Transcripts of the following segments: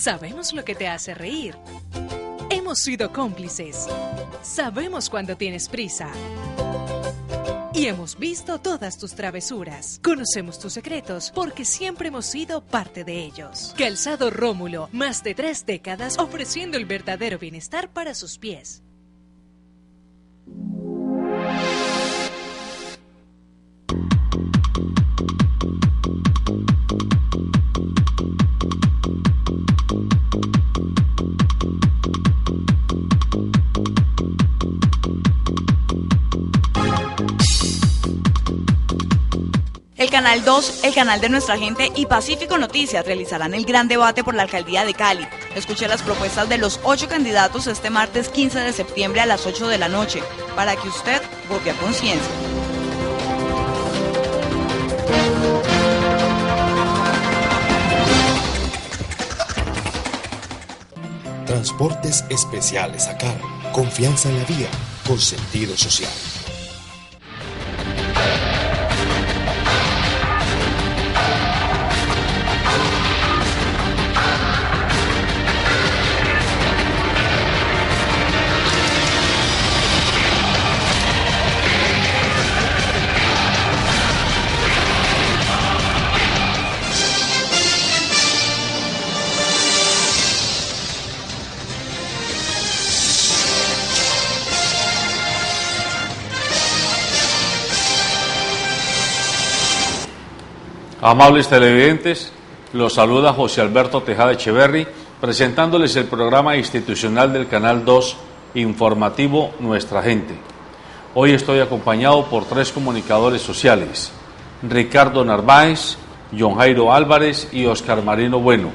Sabemos lo que te hace reír. Hemos sido cómplices. Sabemos cuando tienes prisa. Y hemos visto todas tus travesuras. Conocemos tus secretos porque siempre hemos sido parte de ellos. Calzado Rómulo, más de 3 décadas ofreciendo el verdadero bienestar para sus pies. El Canal 2, el canal de nuestra gente, y Pacífico Noticias realizarán el gran debate por la alcaldía de Cali. Escuche las propuestas de los 8 candidatos este martes 15 de septiembre a las 8 de la noche, para que usted vote a conciencia. Transportes especiales a cargo. Confianza en la vía, con sentido social. Amables televidentes, los saluda José Alberto Tejada Echeverri, presentándoles el programa institucional del Canal 2 informativo Nuestra Gente. Hoy estoy acompañado por 3 comunicadores sociales, Ricardo Narváez, John Jairo Álvarez y Oscar Marino Bueno.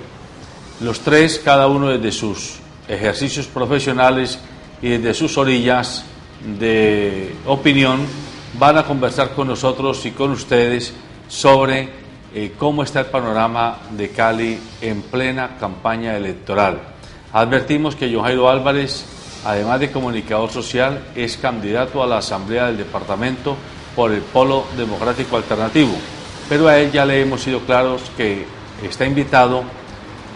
Los 3, cada uno desde sus ejercicios profesionales y desde sus orillas de opinión, van a conversar con nosotros y con ustedes sobre cómo está el panorama de Cali en plena campaña electoral. Advertimos que John Jairo Álvarez, además de comunicador social, es candidato a la Asamblea del Departamento por el Polo Democrático Alternativo, pero a él ya le hemos sido claros que está invitado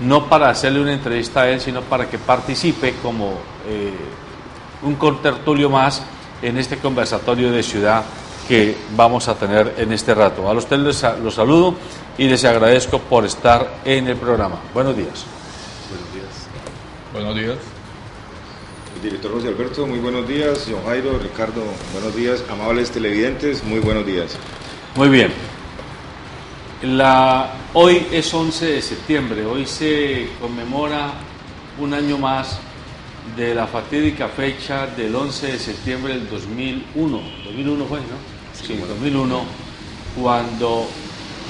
no para hacerle una entrevista a él, sino para que participe como un contertulio más en este conversatorio de ciudad que vamos a tener en este rato. A ustedes los saludo y les agradezco por estar en el programa. Buenos días. Buenos días. Buenos días. El director José Alberto, muy buenos días. John Jairo, Ricardo, buenos días. Amables televidentes, muy buenos días. Muy bien. Hoy es 11 de septiembre. Hoy se conmemora un año más de la fatídica fecha del 11 de septiembre del 2001. 2001 fue, ¿no? Sí, 2001, cuando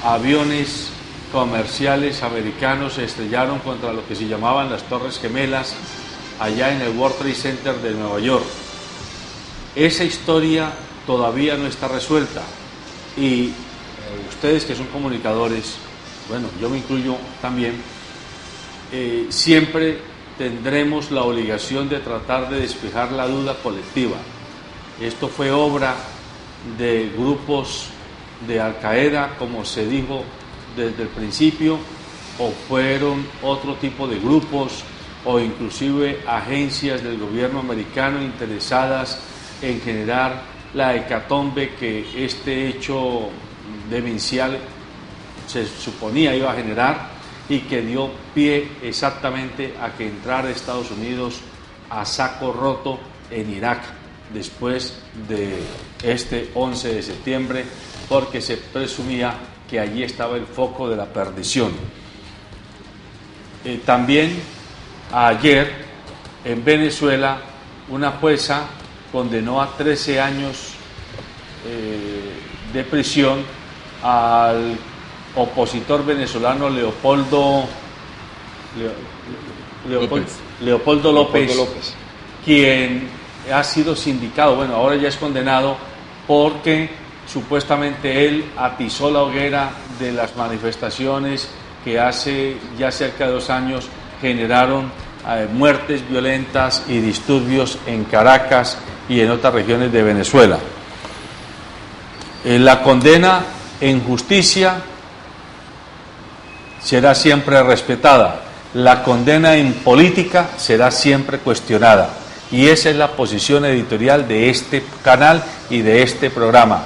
aviones comerciales americanos se estrellaron contra lo que se llamaban las Torres Gemelas allá en el World Trade Center de Nueva York. Esa historia todavía no está resuelta y ustedes que son comunicadores, bueno, yo me incluyo también, siempre tendremos la obligación de tratar de despejar la duda colectiva. Esto fue obra de grupos de Al Qaeda, como se dijo desde el principio, o fueron otro tipo de grupos, o inclusive agencias del gobierno americano interesadas en generar la hecatombe que este hecho demencial se suponía iba a generar y que dio pie exactamente a que entrara Estados Unidos a saco roto en Irak después de este 11 de septiembre, porque se presumía que allí estaba el foco de la perdición. También ayer en Venezuela una jueza condenó a 13 años de prisión al opositor venezolano Leopoldo López, quien ha sido sindicado, bueno, ahora ya es condenado porque supuestamente él atizó la hoguera de las manifestaciones que hace ya cerca de 2 años generaron muertes violentas y disturbios en Caracas y en otras regiones de Venezuela. La condena en justicia será siempre respetada, la condena en política será siempre cuestionada. Y esa es la posición editorial de este canal y de este programa.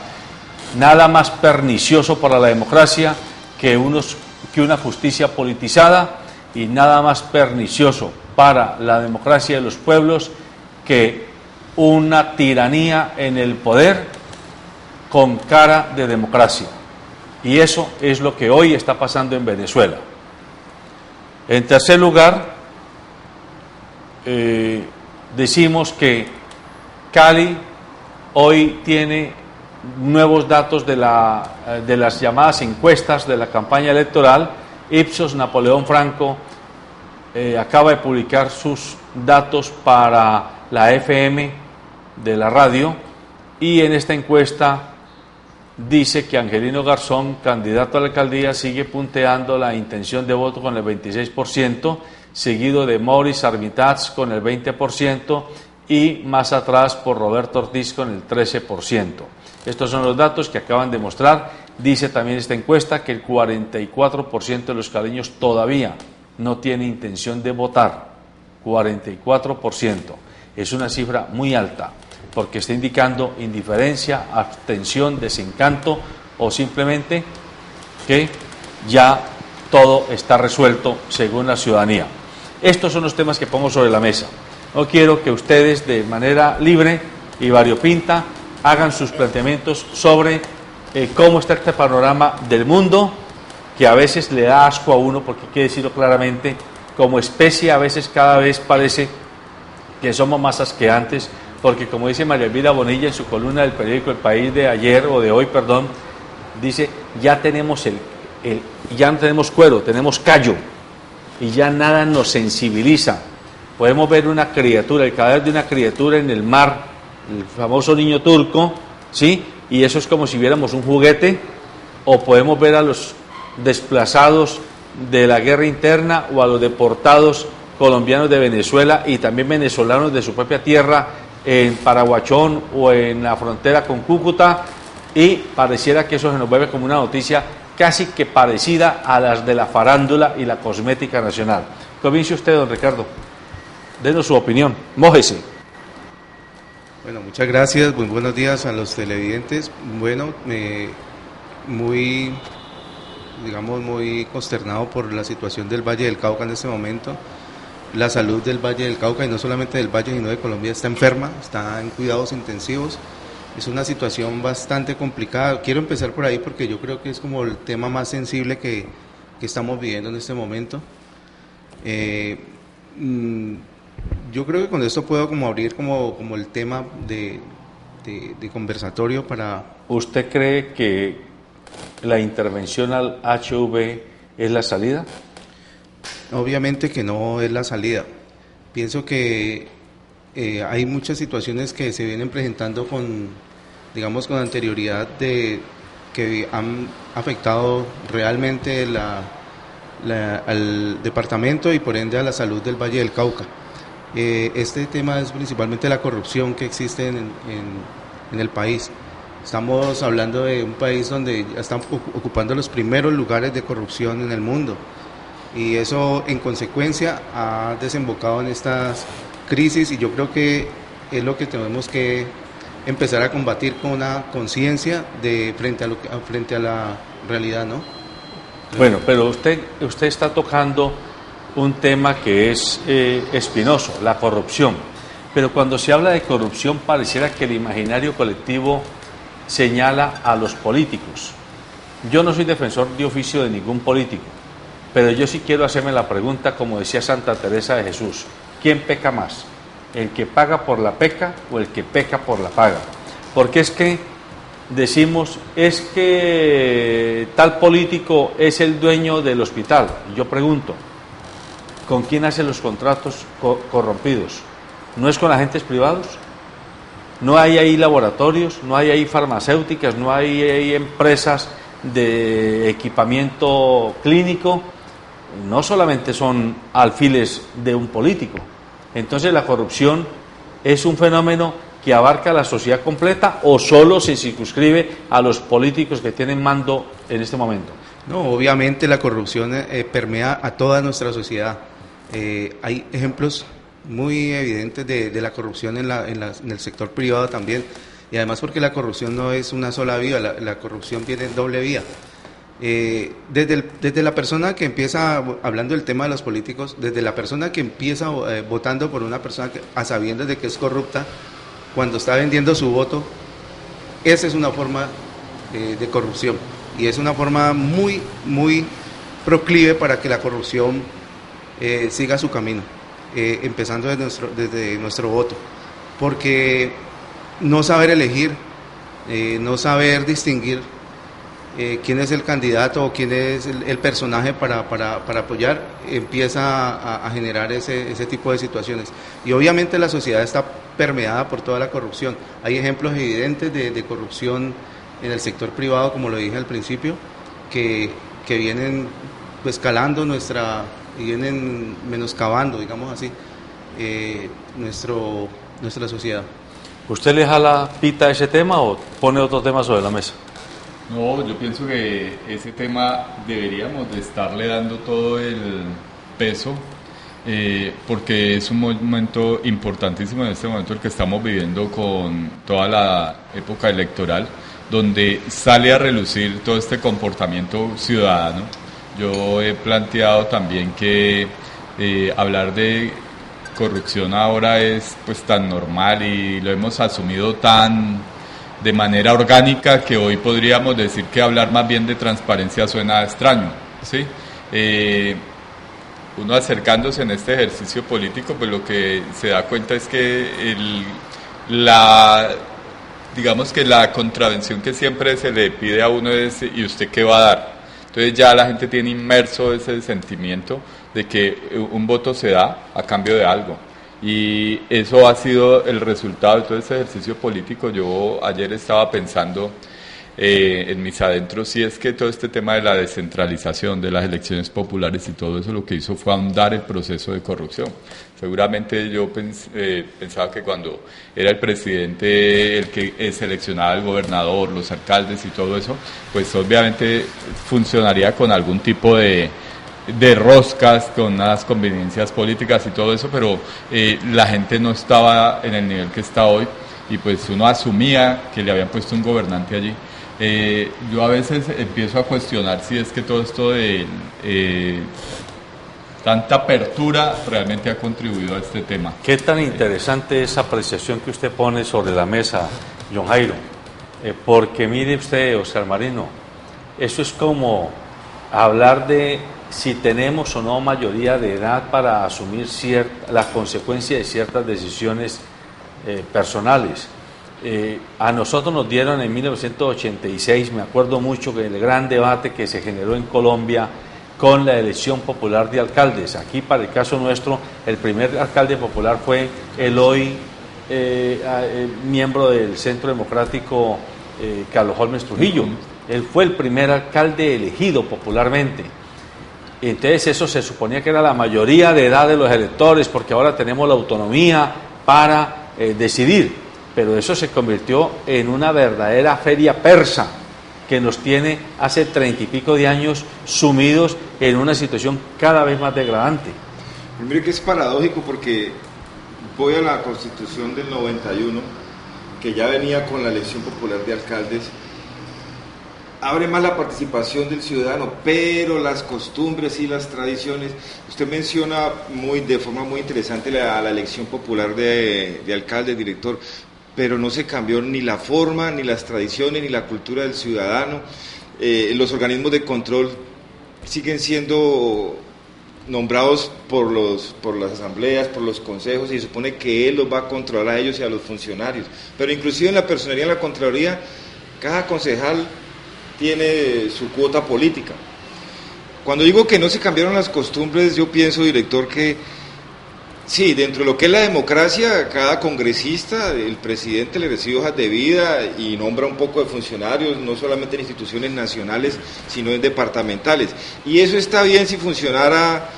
Nada más pernicioso para la democracia que una justicia politizada, y nada más pernicioso para la democracia de los pueblos que una tiranía en el poder con cara de democracia. Y eso es lo que hoy está pasando en Venezuela. En tercer lugar, decimos que Cali hoy tiene nuevos datos de las llamadas encuestas de la campaña electoral. Ipsos Napoleón Franco acaba de publicar sus datos para la FM de la radio, y en esta encuesta dice que Angelino Garzón, candidato a la alcaldía, sigue punteando la intención de voto con el 26%, seguido de Maurice Armitage con el 20% y más atrás por Roberto Ortiz con el 13%. Estos son los datos que acaban de mostrar. Dice también esta encuesta que el 44% de los caleños todavía no tiene intención de votar. 44%. Es una cifra muy alta, porque está indicando indiferencia, abstención, desencanto, o simplemente que ya todo está resuelto según la ciudadanía. Estos son los temas que pongo sobre la mesa. No quiero que ustedes de manera libre y variopinta hagan sus planteamientos sobre cómo está este panorama del mundo, que a veces le da asco a uno, porque hay que decirlo claramente, como especie a veces cada vez parece que somos más asqueantes, porque como dice María Elvira Bonilla en su columna del periódico El País de ayer, o de hoy, perdón, dice, ya tenemos ya no tenemos cuero, tenemos callo, y ya nada nos sensibiliza. Podemos ver una criatura, el cadáver de una criatura en el mar, el famoso niño turco, ¿sí? Y eso es como si viéramos un juguete, o podemos ver a los desplazados de la guerra interna o a los deportados colombianos de Venezuela y también venezolanos de su propia tierra en Paraguachón o en la frontera con Cúcuta, y pareciera que eso se nos vuelve como una noticia casi que parecida a las de la farándula y la cosmética nacional. Comience usted, don Ricardo. Denos su opinión. Mójese. Bueno, muchas gracias. Muy buenos días a los televidentes. Bueno, muy consternado por la situación del Valle del Cauca en este momento. La salud del Valle del Cauca, y no solamente del Valle, sino de Colombia, está enferma, está en cuidados intensivos. Es una situación bastante complicada. Quiero empezar por ahí porque yo creo que es como el tema más sensible que estamos viviendo en este momento. Yo creo que con esto puedo como abrir como el tema de conversatorio para... ¿Usted cree que la intervención al HIV es la salida? Obviamente que no es la salida. Pienso que hay muchas situaciones que se vienen presentando con anterioridad que han afectado realmente al departamento y por ende a la salud del Valle del Cauca. Este tema es principalmente la corrupción que existe en el país. Estamos hablando de un país donde ya están ocupando los primeros lugares de corrupción en el mundo, y eso en consecuencia ha desembocado en estas crisis, y yo creo que es lo que tenemos que empezar a combatir con una conciencia frente a la realidad, ¿no? Bueno, pero usted está tocando un tema que es espinoso, la corrupción. Pero cuando se habla de corrupción pareciera que el imaginario colectivo señala a los políticos. Yo no soy defensor de oficio de ningún político, pero yo sí quiero hacerme la pregunta, como decía Santa Teresa de Jesús: ¿quién peca más? ¿El que paga por la peca o el que peca por la paga? Porque es que decimos, es que tal político es el dueño del hospital. Yo pregunto, ¿con quién hace los contratos corrompidos? ¿No es con agentes privados? ¿No hay ahí laboratorios? ¿No hay ahí farmacéuticas? ¿No hay ahí empresas de equipamiento clínico? No solamente son alfiles de un político. Entonces, ¿la corrupción es un fenómeno que abarca a la sociedad completa o solo se circunscribe a los políticos que tienen mando en este momento? No, obviamente la corrupción permea a toda nuestra sociedad. Hay ejemplos muy evidentes de la corrupción en el sector privado también, y además porque la corrupción no es una sola vía, la corrupción viene en doble vía. Desde la persona que empieza, hablando del tema de los políticos, desde la persona que empieza votando por una persona a sabiendas de que es corrupta, cuando está vendiendo su voto, esa es una forma de corrupción, y es una forma muy, muy proclive para que la corrupción siga su camino, empezando desde nuestro voto, porque no saber elegir, no saber distinguir quién es el candidato o quién es el personaje para apoyar, empieza a generar ese tipo de situaciones. Y obviamente la sociedad está permeada por toda la corrupción. Hay ejemplos evidentes de corrupción en el sector privado, como lo dije al principio, que vienen pues calando y vienen menoscabando, digamos así, nuestra sociedad. ¿Usted le jala pita a ese tema o pone otro tema sobre la mesa? No, yo pienso que ese tema deberíamos de estarle dando todo el peso, porque es un momento importantísimo en este momento el que estamos viviendo con toda la época electoral, donde sale a relucir todo este comportamiento ciudadano. Yo he planteado también que hablar de corrupción ahora es pues tan normal y lo hemos asumido de manera orgánica que hoy podríamos decir que hablar más bien de transparencia suena extraño, ¿sí? Uno acercándose en este ejercicio político, pues lo que se da cuenta es que digamos que la contravención que siempre se le pide a uno es ¿y usted qué va a dar? Entonces ya la gente tiene inmerso ese sentimiento de que un voto se da a cambio de algo. Y eso ha sido el resultado de todo este ejercicio político. Yo ayer estaba pensando en mis adentros, si es que todo este tema de la descentralización de las elecciones populares y todo eso lo que hizo fue ahondar el proceso de corrupción. Seguramente yo pensaba que cuando era el presidente el que seleccionaba al gobernador, los alcaldes y todo eso, pues obviamente funcionaría con algún tipo de roscas, con unas conveniencias políticas y todo eso, pero la gente no estaba en el nivel que está hoy y pues uno asumía que le habían puesto un gobernante allí. Yo a veces empiezo a cuestionar si es que todo esto de tanta apertura realmente ha contribuido a este tema. ¿Qué tan interesante esa apreciación que usted pone sobre la mesa, John Jairo? Porque mire usted, Oscar Marino, eso es como hablar de si tenemos o no mayoría de edad para asumir las consecuencias de ciertas decisiones personales. A nosotros nos dieron en 1986, me acuerdo mucho que el gran debate que se generó en Colombia con la elección popular de alcaldes. Aquí, para el caso nuestro, el primer alcalde popular fue el hoy miembro del Centro Democrático, Carlos Holmes Trujillo. Él fue el primer alcalde elegido popularmente. Entonces eso se suponía que era la mayoría de edad de los electores, porque ahora tenemos la autonomía para decidir, pero eso se convirtió en una verdadera feria persa que nos tiene hace 30 y pico de años sumidos en una situación cada vez más degradante. Primero que es paradójico porque voy a la Constitución del 91, que ya venía con la elección popular de alcaldes, abre más la participación del ciudadano, pero las costumbres y las tradiciones, usted menciona de forma muy interesante la elección popular de alcalde, director, pero no se cambió ni la forma, ni las tradiciones, ni la cultura del ciudadano. Los organismos de control siguen siendo nombrados por las asambleas, por los consejos, y se supone que él los va a controlar a ellos y a los funcionarios, pero inclusive en la personería, en la Contraloría, cada concejal tiene su cuota política. Cuando digo que no se cambiaron las costumbres, yo pienso, director, que sí, dentro de lo que es la democracia, cada congresista, el presidente le recibe hojas de vida y nombra un poco de funcionarios, no solamente en instituciones nacionales, sino en departamentales. Y eso está bien si funcionara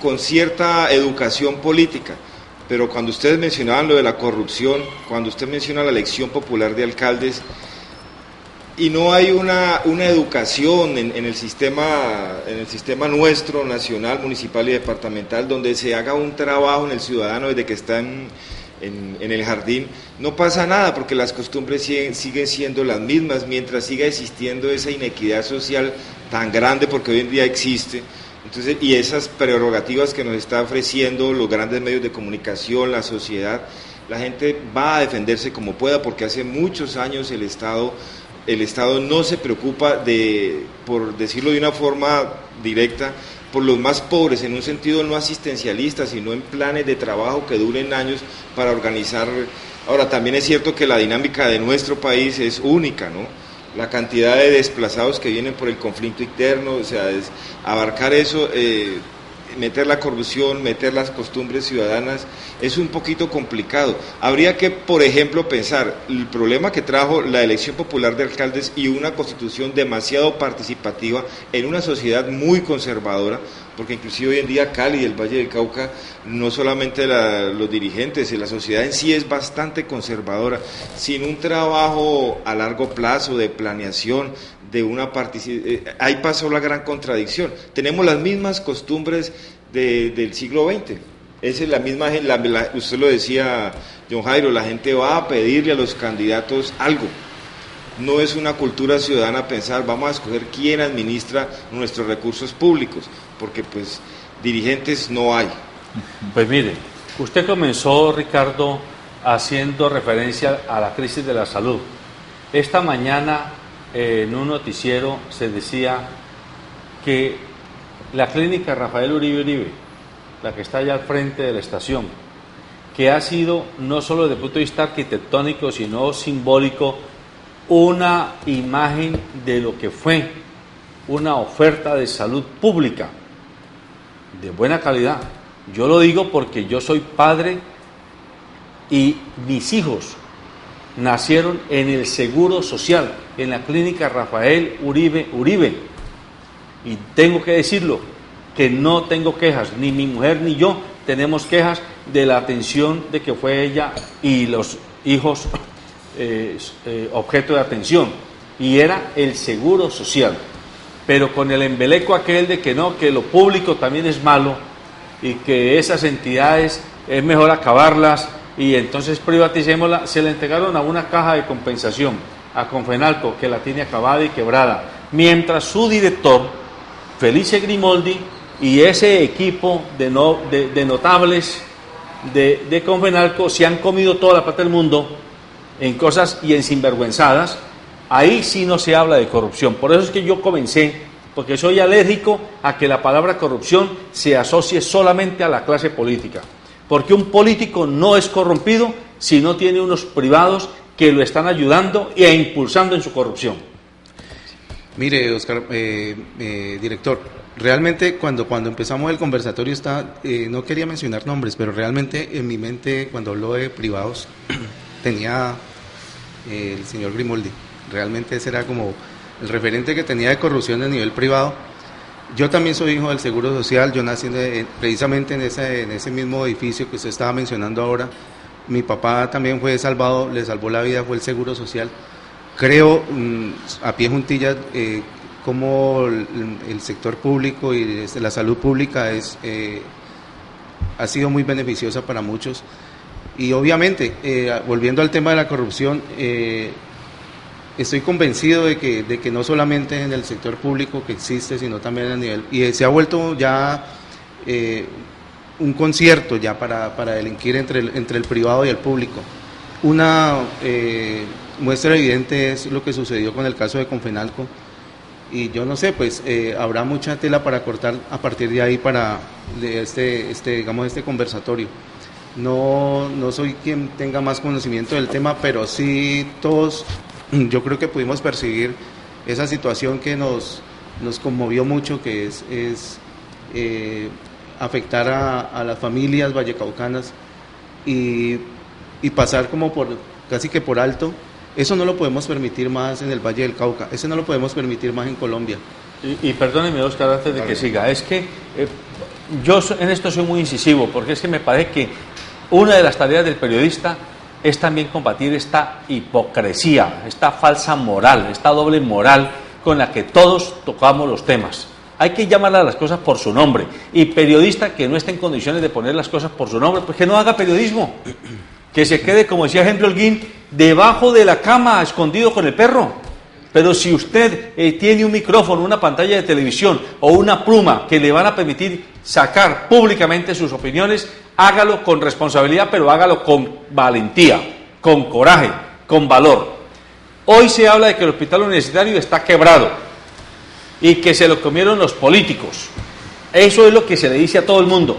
con cierta educación política. Pero cuando ustedes mencionaban lo de la corrupción, cuando usted menciona la elección popular de alcaldes, y no hay una educación en el sistema nuestro, nacional, municipal y departamental, donde se haga un trabajo en el ciudadano desde que está en el jardín, no pasa nada, porque las costumbres siguen siendo las mismas, mientras siga existiendo esa inequidad social tan grande, porque hoy en día existe. Entonces, y esas prerrogativas que nos está ofreciendo los grandes medios de comunicación, la sociedad, la gente va a defenderse como pueda, porque hace muchos años el Estado no se preocupa por decirlo de una forma directa, por los más pobres, en un sentido no asistencialista, sino en planes de trabajo que duren años para organizar. Ahora, también es cierto que la dinámica de nuestro país es única, ¿no? La cantidad de desplazados que vienen por el conflicto interno, o sea, abarcar eso, meter la corrupción, meter las costumbres ciudadanas, es un poquito complicado. Habría que, por ejemplo, pensar el problema que trajo la elección popular de alcaldes y una constitución demasiado participativa en una sociedad muy conservadora, porque inclusive hoy en día Cali y el Valle del Cauca, no solamente los dirigentes, la sociedad en sí es bastante conservadora, sin un trabajo a largo plazo de planeación, ahí pasó la gran contradicción. Tenemos las mismas costumbres del siglo XX, esa es la misma, usted lo decía, don Jairo, la gente va a pedirle a los candidatos algo. No es una cultura ciudadana pensar, vamos a escoger quién administra nuestros recursos públicos, porque pues dirigentes no hay. Pues mire, usted comenzó, Ricardo, haciendo referencia a la crisis de la salud. Esta mañana en un noticiero se decía que la clínica Rafael Uribe, la que está allá al frente de la estación, que ha sido no solo desde el punto de vista arquitectónico, sino simbólico, una imagen de lo que fue una oferta de salud pública de buena calidad. Yo lo digo porque yo soy padre y mis hijos nacieron en el Seguro Social, en la clínica Rafael Uribe, y tengo que decirlo, que no tengo quejas, ni mi mujer ni yo tenemos quejas de la atención de que fue ella y los hijos objeto de atención, y era el Seguro Social, pero con el embeleco aquel de que no, que lo público también es malo y que esas entidades es mejor acabarlas y entonces privaticémosla. Se le entregaron a una caja de compensación, a Confenalco, que la tiene acabada y quebrada, mientras su director, Felice Grimoldi, y ese equipo de notables de Confenalco se han comido toda la plata del mundo en cosas y en sinvergüenzadas. Ahí sí no se habla de corrupción. Por eso es que yo comencé, porque soy alérgico a que la palabra corrupción se asocie solamente a la clase política, porque un político no es corrompido si no tiene unos privados que lo están ayudando e impulsando en su corrupción. Mire, Oscar, director, realmente cuando empezamos el conversatorio no quería mencionar nombres, pero realmente en mi mente cuando habló de privados tenía el señor Grimoldi. Realmente ese era como el referente que tenía de corrupción a nivel privado. Yo también soy hijo del Seguro Social, yo nací precisamente en ese mismo edificio que usted estaba mencionando ahora. Mi papá también fue salvado, le salvó la vida, fue el Seguro Social. Creo, a pie juntillas, como el sector público y la salud pública ha sido muy beneficiosa para muchos. Y obviamente, volviendo al tema de la corrupción, estoy convencido de que no solamente en el sector público que existe, sino también a nivel, y se ha vuelto ya un concierto ya para delinquir entre el privado y el público. Una muestra evidente es lo que sucedió con el caso de Confenalco, y yo no sé, pues habrá mucha tela para cortar a partir de ahí para digamos este conversatorio. No soy quien tenga más conocimiento del tema, pero sí todos, yo creo que pudimos percibir esa situación que nos conmovió mucho, que es afectar a las familias vallecaucanas y pasar como casi que por alto. Eso no lo podemos permitir más en el Valle del Cauca, eso no lo podemos permitir más en Colombia. Y perdóneme, Oscar, antes de que siga, es que yo en esto soy muy incisivo, porque es que me parece que una de las tareas del periodista es también combatir esta hipocresía, esta falsa moral, esta doble moral con la que todos tocamos los temas. Hay que llamar a las cosas por su nombre, y periodista que no esté en condiciones de poner las cosas por su nombre, pues que no haga periodismo, que se quede, como decía Henry Holguín, debajo de la cama, escondido con el perro. Pero si usted tiene un micrófono, una pantalla de televisión o una pluma que le van a permitir sacar públicamente sus opiniones, hágalo con responsabilidad, pero hágalo con valentía, con coraje, con valor. Hoy se habla de que el hospital universitario está quebrado y que se lo comieron los políticos. Eso es lo que se le dice a todo el mundo.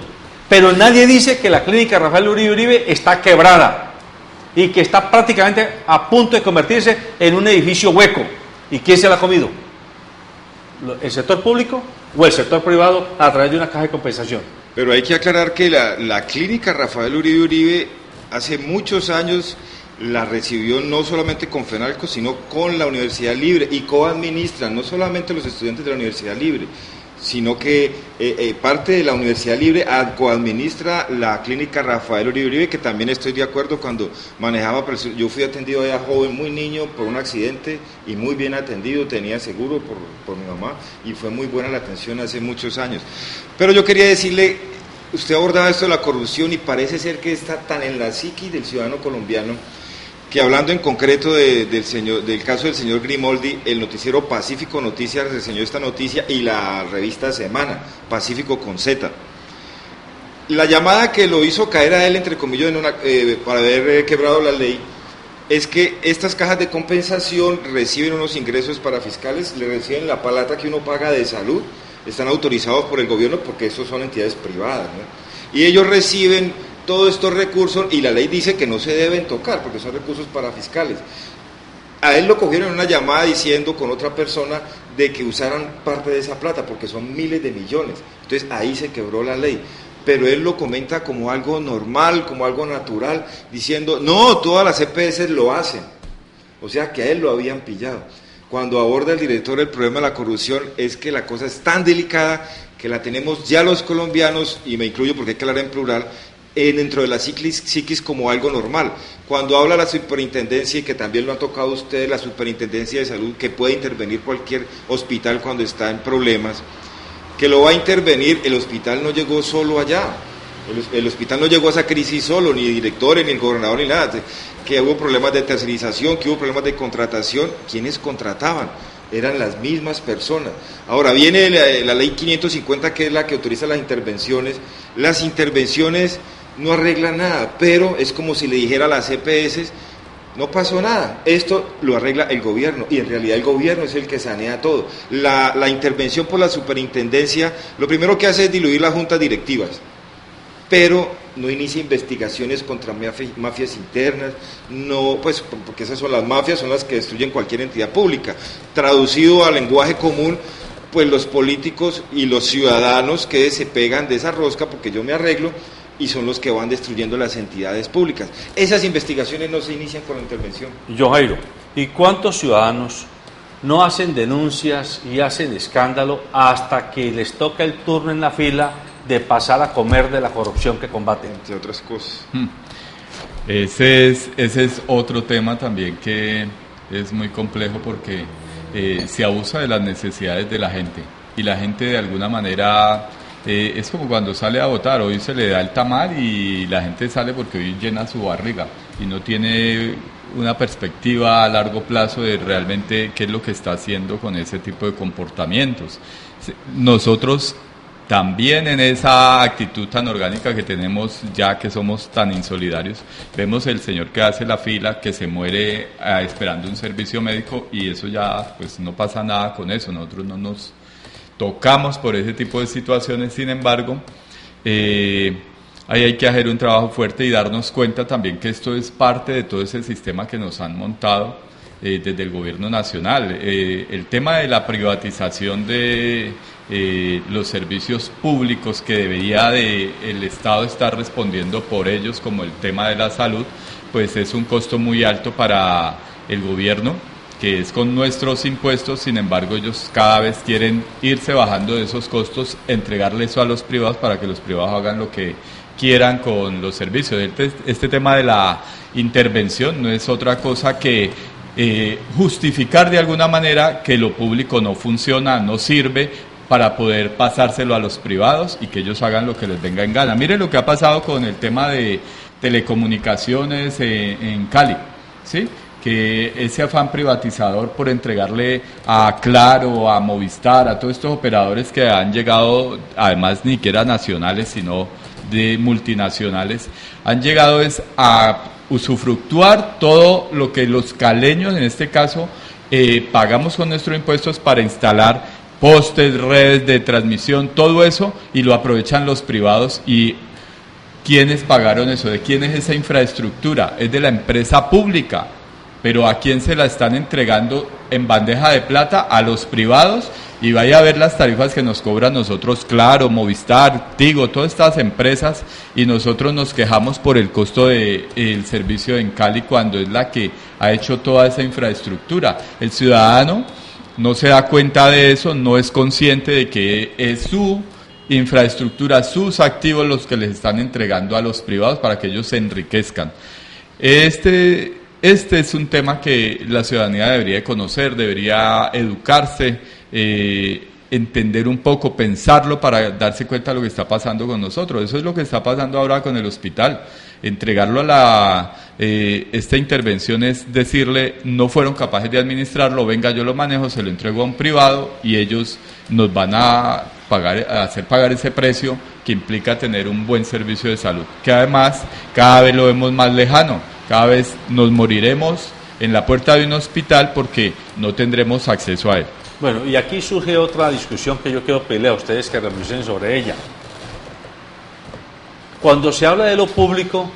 Pero nadie dice que la clínica Rafael Uribe Uribe está quebrada y que está prácticamente a punto de convertirse en un edificio hueco. ¿Y quién se la ha comido? ¿El sector público o el sector privado a través de una caja de compensación? Pero hay que aclarar que la clínica Rafael Uribe Uribe hace muchos años la recibió no solamente con FENALCO, sino con la Universidad Libre, y coadministran no solamente los estudiantes de la Universidad Libre, sino que parte de la Universidad Libre coadministra la clínica Rafael Uribe Uribe, que también estoy de acuerdo. Cuando manejaba, yo fui atendido allá joven, muy niño, por un accidente, y muy bien atendido, tenía seguro por mi mamá, y fue muy buena la atención hace muchos años. Pero yo quería decirle, usted abordaba esto de la corrupción, y parece ser que está tan en la psiquis del ciudadano colombiano, que hablando en concreto del caso del señor Grimoldi, el noticiero Pacífico Noticias reseñó esta noticia, y la revista Semana, Pacífico con Z. La llamada que lo hizo caer a él, entre comillas, para haber quebrado la ley, es que estas cajas de compensación reciben unos ingresos para fiscales, le reciben la plata que uno paga de salud, están autorizados por el gobierno porque estos son entidades privadas, ¿no? Y ellos reciben todos estos recursos, y la ley dice que no se deben tocar porque son recursos para fiscales. A él lo cogieron en una llamada diciendo con otra persona de que usaran parte de esa plata porque son miles de millones. Entonces ahí se quebró la ley. Pero él lo comenta como algo normal, como algo natural, diciendo, no, todas las EPS lo hacen. O sea que a él lo habían pillado. Cuando aborda el director el problema de la corrupción, es que la cosa es tan delicada que la tenemos ya los colombianos, y me incluyo porque hay que hablar en plural, dentro de la psiquis como algo normal. Cuando habla la superintendencia, y que también lo han tocado ustedes, la superintendencia de salud, que puede intervenir cualquier hospital cuando está en problemas, que lo va a intervenir, el hospital no llegó solo allá, el hospital no llegó a esa crisis solo, ni directores, ni el gobernador, ni nada, que hubo problemas de tercerización, que hubo problemas de contratación. ¿Quiénes contrataban? Eran las mismas personas. Ahora viene la ley 550, que es la que autoriza las intervenciones. Las intervenciones no arreglan nada, pero es como si le dijera a las EPS, no pasó nada, esto lo arregla el gobierno, y en realidad el gobierno es el que sanea todo. La intervención por la superintendencia, lo primero que hace es diluir las juntas directivas, pero no inicia investigaciones contra mafias internas, no, pues porque esas son las mafias, son las que destruyen cualquier entidad pública. Traducido al lenguaje común, pues los políticos y los ciudadanos que se pegan de esa rosca porque yo me arreglo, y son los que van destruyendo las entidades públicas. Esas investigaciones no se inician con la intervención. Jairo, ¿y cuántos ciudadanos no hacen denuncias y hacen escándalo hasta que les toca el turno en la fila de pasar a comer de la corrupción que combaten? Entre otras cosas. Ese es otro tema también que es muy complejo, porque se abusa de las necesidades de la gente, y la gente de alguna manera es como cuando sale a votar. Hoy se le da el tamal y la gente sale porque hoy llena su barriga y no tiene una perspectiva a largo plazo de realmente qué es lo que está haciendo con ese tipo de comportamientos. Nosotros también, en esa actitud tan orgánica que tenemos, ya que somos tan insolidarios, vemos el señor que hace la fila, que se muere esperando un servicio médico, y eso ya, pues no pasa nada con eso. Nosotros no nos tocamos por ese tipo de situaciones. Sin embargo, ahí hay que hacer un trabajo fuerte y darnos cuenta también que esto es parte de todo ese sistema que nos han montado desde el gobierno nacional. El tema de la privatización de los servicios públicos, que debería el Estado estar respondiendo por ellos, como el tema de la salud, pues es un costo muy alto para el gobierno, que es con nuestros impuestos. Sin embargo, ellos cada vez quieren irse bajando de esos costos, entregarle eso a los privados para que los privados hagan lo que quieran con los servicios. Este tema de la intervención no es otra cosa que justificar de alguna manera que lo público no funciona, no sirve, para poder pasárselo a los privados y que ellos hagan lo que les venga en gana. Miren lo que ha pasado con el tema de telecomunicaciones en Cali, ¿sí? Que ese afán privatizador por entregarle a Claro, a Movistar, a todos estos operadores que han llegado, además ni siquiera nacionales, sino de multinacionales, han llegado a usufructuar todo lo que los caleños, en este caso, pagamos con nuestros impuestos para instalar postes, redes de transmisión, todo eso, y lo aprovechan los privados. ¿Y quiénes pagaron eso? ¿De quién es esa infraestructura? Es de la empresa pública, pero ¿a quién se la están entregando en bandeja de plata? A los privados. Y vaya a ver las tarifas que nos cobran nosotros, Claro, Movistar, Tigo, todas estas empresas, y nosotros nos quejamos por el costo del servicio en Cali, cuando es la que ha hecho toda esa infraestructura. El ciudadano no se da cuenta de eso, no es consciente de que es su infraestructura, sus activos los que les están entregando a los privados para que ellos se enriquezcan. Este es un tema que la ciudadanía debería conocer, debería educarse, entender un poco, pensarlo para darse cuenta de lo que está pasando con nosotros. Eso es lo que está pasando ahora con el hospital. Entregarlo a esta intervención es decirle, no fueron capaces de administrarlo, venga, yo lo manejo, se lo entrego a un privado y ellos nos van a hacer pagar ese precio que implica tener un buen servicio de salud, que además cada vez lo vemos más lejano, cada vez nos moriremos en la puerta de un hospital porque no tendremos acceso a él. Bueno, y aquí surge otra discusión que yo quiero pedirle a ustedes que reflexionen sobre ella. Cuando se habla de lo público,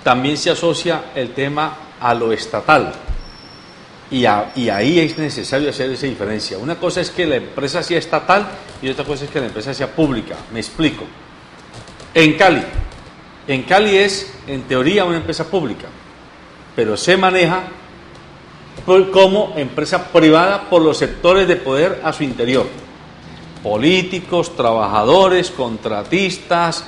también se asocia el tema a lo estatal. Y ahí es necesario hacer esa diferencia. Una cosa es que la empresa sea estatal y otra cosa es que la empresa sea pública. Me explico. En Cali es, en teoría, una empresa pública, pero se maneja como empresa privada por los sectores de poder a su interior. Políticos, trabajadores, contratistas,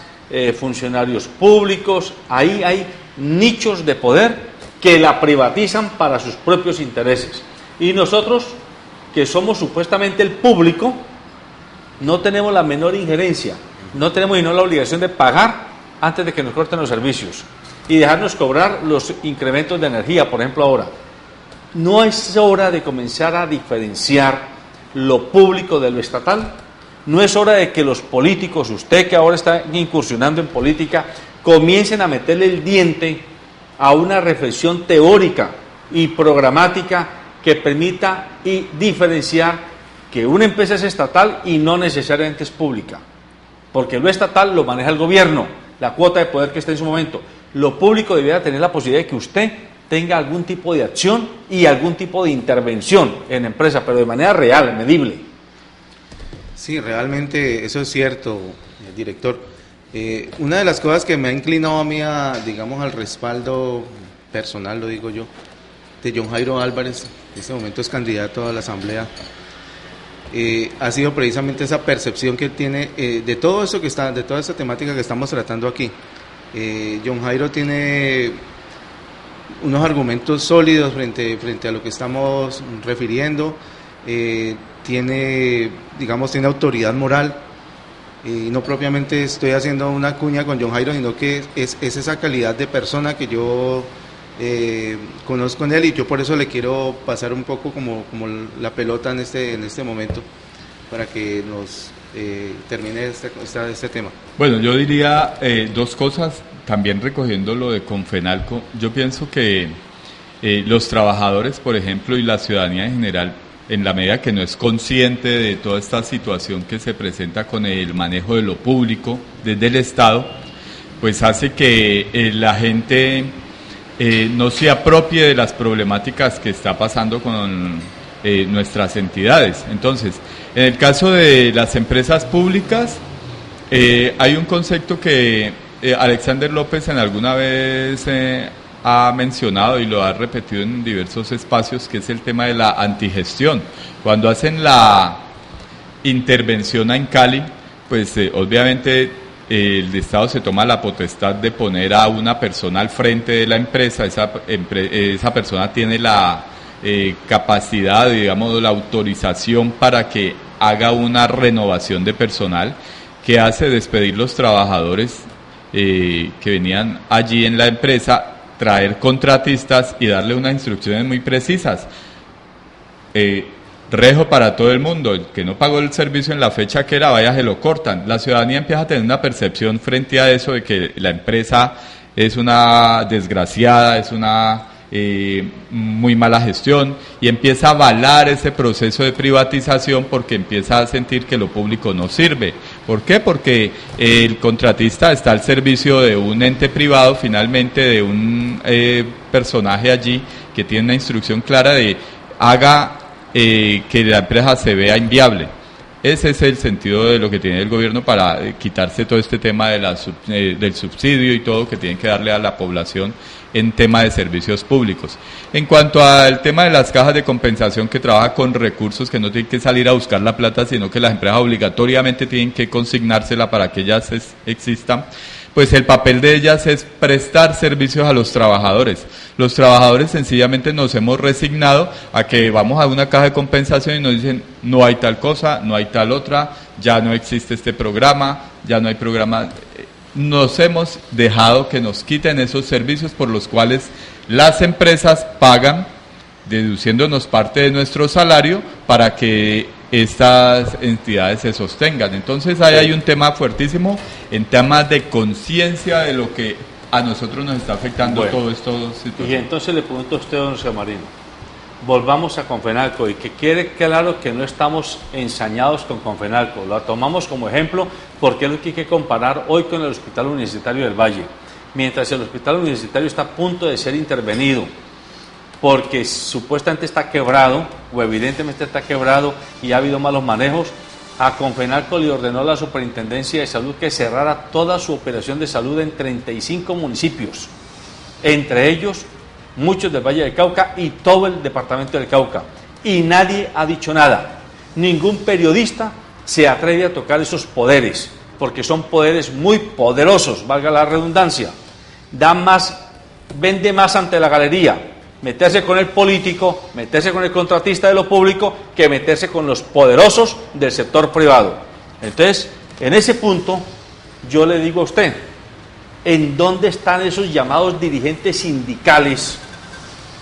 funcionarios públicos. Ahí hay nichos de poder que la privatizan para sus propios intereses. Y nosotros, que somos supuestamente el público, no tenemos la menor injerencia, no tenemos sino la obligación de pagar antes de que nos corten los servicios y dejarnos cobrar los incrementos de energía, por ejemplo, ahora. ¿No es hora de comenzar a diferenciar lo público de lo estatal? ¿No es hora de que los políticos, usted que ahora está incursionando en política, comiencen a meterle el diente a una reflexión teórica y programática que permita diferenciar que una empresa es estatal y no necesariamente es pública? Porque lo estatal lo maneja el gobierno, la cuota de poder que está en su momento. Lo público debería tener la posibilidad de que usted tenga algún tipo de acción y algún tipo de intervención en la empresa, pero de manera real, medible. Sí, realmente eso es cierto, director. Una de las cosas que me ha inclinado a mí, digamos, al respaldo personal, lo digo yo, de John Jairo Álvarez, en este momento es candidato a la Asamblea, ha sido precisamente esa percepción que tiene de todo eso que está, de toda esta temática que estamos tratando aquí. John Jairo tiene unos argumentos sólidos frente a lo que estamos refiriendo, tiene autoridad moral, y no propiamente estoy haciendo una cuña con John Jairo, sino que es esa calidad de persona que yo conozco en él, y yo por eso le quiero pasar un poco como la pelota en este momento para que nos termine este tema. Bueno, yo diría dos cosas, también recogiendo lo de Confenalco. Yo pienso que los trabajadores, por ejemplo, y la ciudadanía en general, en la medida que no es consciente de toda esta situación que se presenta con el manejo de lo público desde el Estado, pues hace que la gente no se apropie de las problemáticas que está pasando con nuestras entidades. Entonces, en el caso de las empresas públicas, hay un concepto que Alexander López en alguna vez ha mencionado y lo ha repetido en diversos espacios, que es el tema de la antigestión. Cuando hacen la intervención en Cali, pues obviamente el Estado se toma la potestad de poner a una persona al frente de la empresa, esa persona tiene la capacidad, digamos, la autorización para que haga una renovación de personal, que hace despedir los trabajadores que venían allí en la empresa, traer contratistas y darle unas instrucciones muy precisas. Rejo para todo el mundo: el que no pagó el servicio en la fecha que era, vaya, se lo cortan. La ciudadanía empieza a tener una percepción frente a eso de que la empresa es una desgraciada, es una muy mala gestión, y empieza a avalar ese proceso de privatización porque empieza a sentir que lo público no sirve. ¿Por qué? Porque el contratista está al servicio de un ente privado, finalmente de un personaje allí que tiene una instrucción clara de haga que la empresa se vea inviable. Ese es el sentido de lo que tiene el gobierno para quitarse todo este tema de del subsidio y todo que tienen que darle a la población en tema de servicios públicos. En cuanto al tema de las cajas de compensación, que trabaja con recursos que no tienen que salir a buscar la plata, sino que las empresas obligatoriamente tienen que consignársela para que ellas existan, pues el papel de ellas es prestar servicios a los trabajadores. Los trabajadores sencillamente nos hemos resignado a que vamos a una caja de compensación y nos dicen: no hay tal cosa, no hay tal otra, ya no existe este programa, ya no hay programa. Nos hemos dejado que nos quiten esos servicios por los cuales las empresas pagan, deduciéndonos parte de nuestro salario para que estas entidades se sostengan. Entonces ahí hay un tema fuertísimo en temas de conciencia de lo que a nosotros nos está afectando todo esto. Y entonces le pregunto a usted, don José Marino, volvamos a Confenalco, y que quede claro que no estamos ensañados con Confenalco, lo tomamos como ejemplo porque es lo que hay que comparar hoy con el Hospital Universitario del Valle. Mientras el Hospital Universitario está a punto de ser intervenido porque supuestamente está quebrado, o evidentemente está quebrado y ha habido malos manejos, a Confenalco le ordenó la Superintendencia de Salud que cerrara toda su operación de salud en 35 municipios, entre ellos muchos del Valle del Cauca y todo el departamento del Cauca, y nadie ha dicho nada. Ningún periodista se atreve a tocar esos poderes, porque son poderes muy poderosos, valga la redundancia. Vende más ante la galería meterse con el político, meterse con el contratista de lo público, que meterse con los poderosos del sector privado. Entonces, en ese punto, yo le digo a usted, ¿en dónde están esos llamados dirigentes sindicales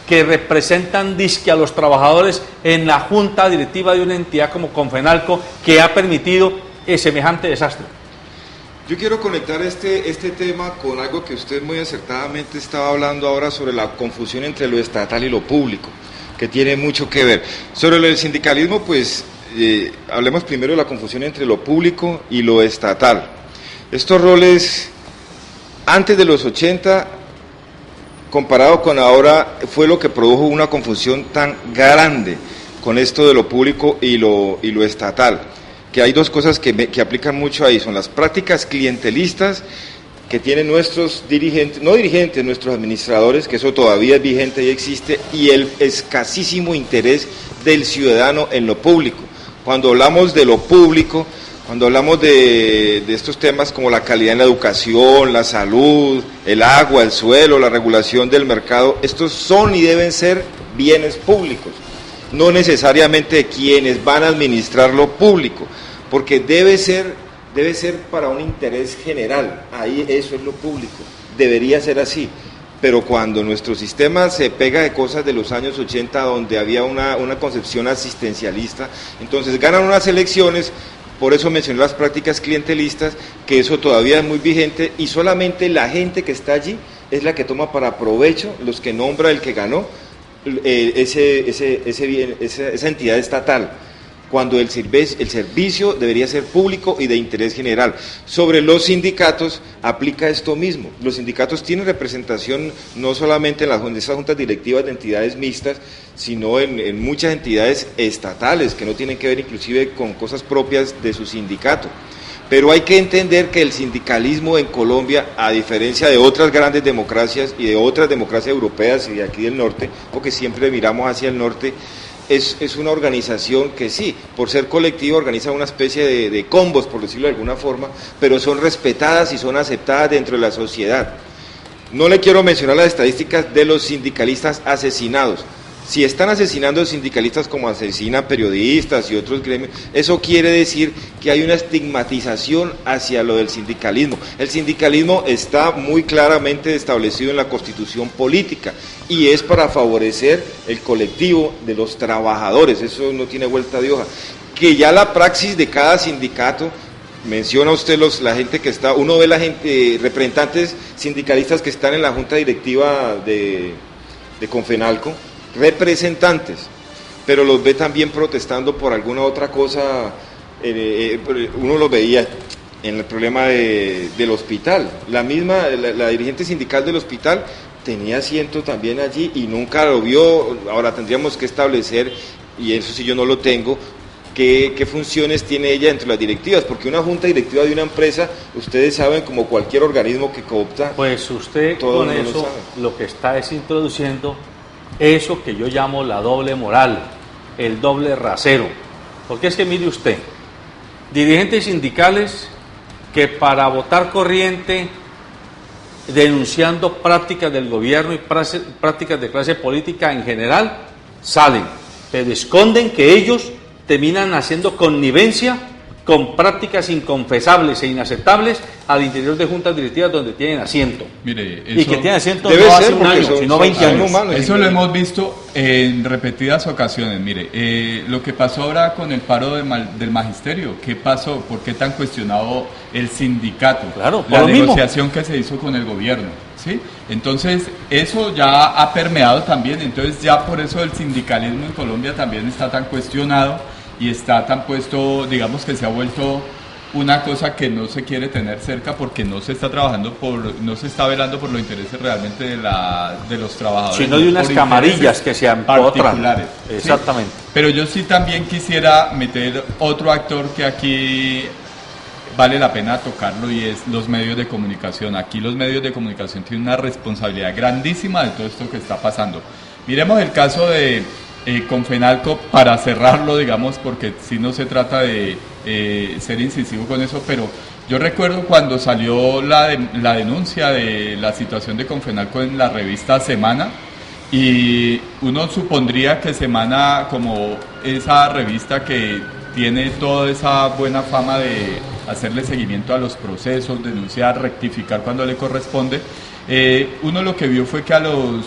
que representan disque a los trabajadores en la junta directiva de una entidad como Confenalco, que ha permitido semejante desastre? Yo quiero conectar este tema con algo que usted muy acertadamente estaba hablando ahora sobre la confusión entre lo estatal y lo público, que tiene mucho que ver. Sobre lo del sindicalismo, pues hablemos primero de la confusión entre lo público y lo estatal. Estos roles, antes de los 80, comparado con ahora, fue lo que produjo una confusión tan grande con esto de lo público y lo estatal. Que hay dos cosas que aplican mucho ahí: son las prácticas clientelistas que tienen nuestros dirigentes, no dirigentes, nuestros administradores, que eso todavía es vigente y existe, y el escasísimo interés del ciudadano en lo público. Cuando hablamos de lo público, cuando hablamos de estos temas como la calidad en la educación, la salud, el agua, el suelo, la regulación del mercado, estos son y deben ser bienes públicos, no necesariamente de quienes van a administrar lo público, porque debe ser para un interés general. Ahí eso es lo público, debería ser así. Pero cuando nuestro sistema se pega de cosas de los años 80, donde había una concepción asistencialista, entonces ganan unas elecciones. Por eso mencioné las prácticas clientelistas, que eso todavía es muy vigente, y solamente la gente que está allí es la que toma para provecho, los que nombra el que ganó, esa entidad estatal, cuando el servicio debería ser público y de interés general. Sobre los sindicatos aplica esto mismo. Los sindicatos tienen representación no solamente en esas juntas directivas de entidades mixtas, sino en muchas entidades estatales que no tienen que ver inclusive con cosas propias de su sindicato. Pero hay que entender que el sindicalismo en Colombia, a diferencia de otras grandes democracias y de otras democracias europeas y de aquí del norte, porque siempre miramos hacia el norte, es una organización que sí, por ser colectiva organiza una especie de combos, por decirlo de alguna forma, pero son respetadas y son aceptadas dentro de la sociedad. No le quiero mencionar las estadísticas de los sindicalistas asesinados. Si están asesinando sindicalistas como asesinan periodistas y otros gremios, eso quiere decir que hay una estigmatización hacia lo del sindicalismo. El sindicalismo está muy claramente establecido en la Constitución política y es para favorecer el colectivo de los trabajadores, eso no tiene vuelta de hoja. Que ya la praxis de cada sindicato, menciona usted la gente que está, uno ve la gente, representantes sindicalistas que están en la junta directiva de Confenalco, representantes, pero los ve también protestando por alguna otra cosa. Uno lo veía en el problema del hospital, la dirigente sindical del hospital tenía asiento también allí y nunca lo vio. Ahora tendríamos que establecer, y eso sí yo no lo tengo, qué funciones tiene ella entre las directivas, porque una junta directiva de una empresa, ustedes saben, como cualquier organismo que coopta, pues usted con eso lo que está es introduciendo eso que yo llamo la doble moral, el doble rasero. Porque es que mire usted, dirigentes sindicales que para votar corriente, denunciando prácticas del gobierno y prácticas de clase política en general, salen, pero esconden que ellos terminan haciendo connivencia con prácticas inconfesables e inaceptables al interior de juntas directivas donde tienen asiento. Mire, eso y que tienen asiento debe no ser hace un año, sino 20 años. Eso lo hemos visto en repetidas ocasiones. Mire, lo que pasó ahora con el paro del magisterio, ¿qué pasó? ¿Por qué tan cuestionado el sindicato? Claro, la negociación que se hizo con el gobierno, ¿sí? Entonces, eso ya ha permeado también, entonces ya por eso el sindicalismo en Colombia también está tan cuestionado y está tan puesto, digamos que se ha vuelto una cosa que no se quiere tener cerca porque no se está no se está velando por los intereses realmente de los trabajadores, sino de unas camarillas que sean particulares. Exactamente. ¿Sí? Pero yo sí también quisiera meter otro actor que aquí vale la pena tocarlo y es los medios de comunicación. Aquí los medios de comunicación tienen una responsabilidad grandísima de todo esto que está pasando. Miremos el caso de Confenalco, para cerrarlo, digamos, porque si no se trata de ser incisivo con eso, pero yo recuerdo cuando salió la denuncia de la situación de Confenalco en la revista Semana, y uno supondría que Semana, como esa revista que tiene toda esa buena fama de hacerle seguimiento a los procesos, denunciar, rectificar cuando le corresponde, uno lo que vio fue que a los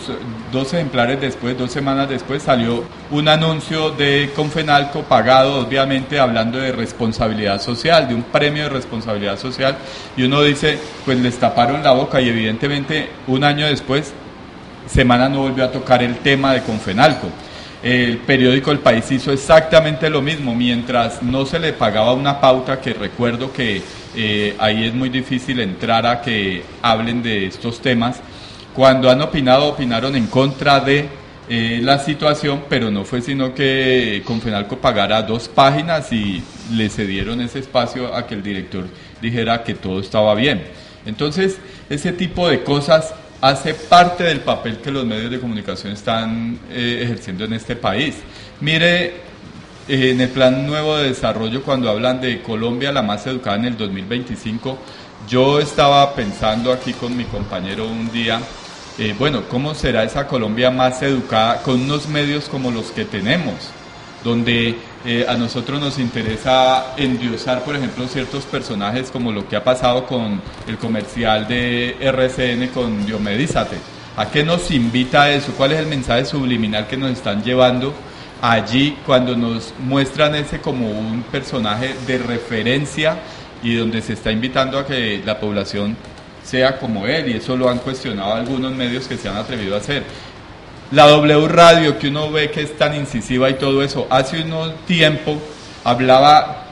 2 ejemplares después, 2 semanas después, salió un anuncio de Confenalco pagado, obviamente hablando de responsabilidad social, de un premio de responsabilidad social, y uno dice, pues les taparon la boca, y evidentemente un año después Semana no volvió a tocar el tema de Confenalco. El periódico El País hizo exactamente lo mismo, mientras no se le pagaba una pauta, que recuerdo que ahí es muy difícil entrar a que hablen de estos temas. Cuando han opinaron en contra de la situación, pero no fue sino que Confenalco pagara 2 páginas y le cedieron ese espacio a que el director dijera que todo estaba bien. Entonces, ese tipo de cosas hace parte del papel que los medios de comunicación están ejerciendo en este país. Mire, en el Plan Nuevo de Desarrollo, cuando hablan de Colombia la más educada en el 2025, yo estaba pensando aquí con mi compañero un día, bueno, ¿cómo será esa Colombia más educada con unos medios como los que tenemos? Donde a nosotros nos interesa endiosar, por ejemplo, ciertos personajes, como lo que ha pasado con el comercial de RCN con Diomedízate. ¿A qué nos invita eso? ¿Cuál es el mensaje subliminal que nos están llevando allí cuando nos muestran ese como un personaje de referencia y donde se está invitando a que la población sea como él? Y eso lo han cuestionado algunos medios que se han atrevido a hacer. La W Radio, que uno ve que es tan incisiva y todo eso, hace un tiempo hablaba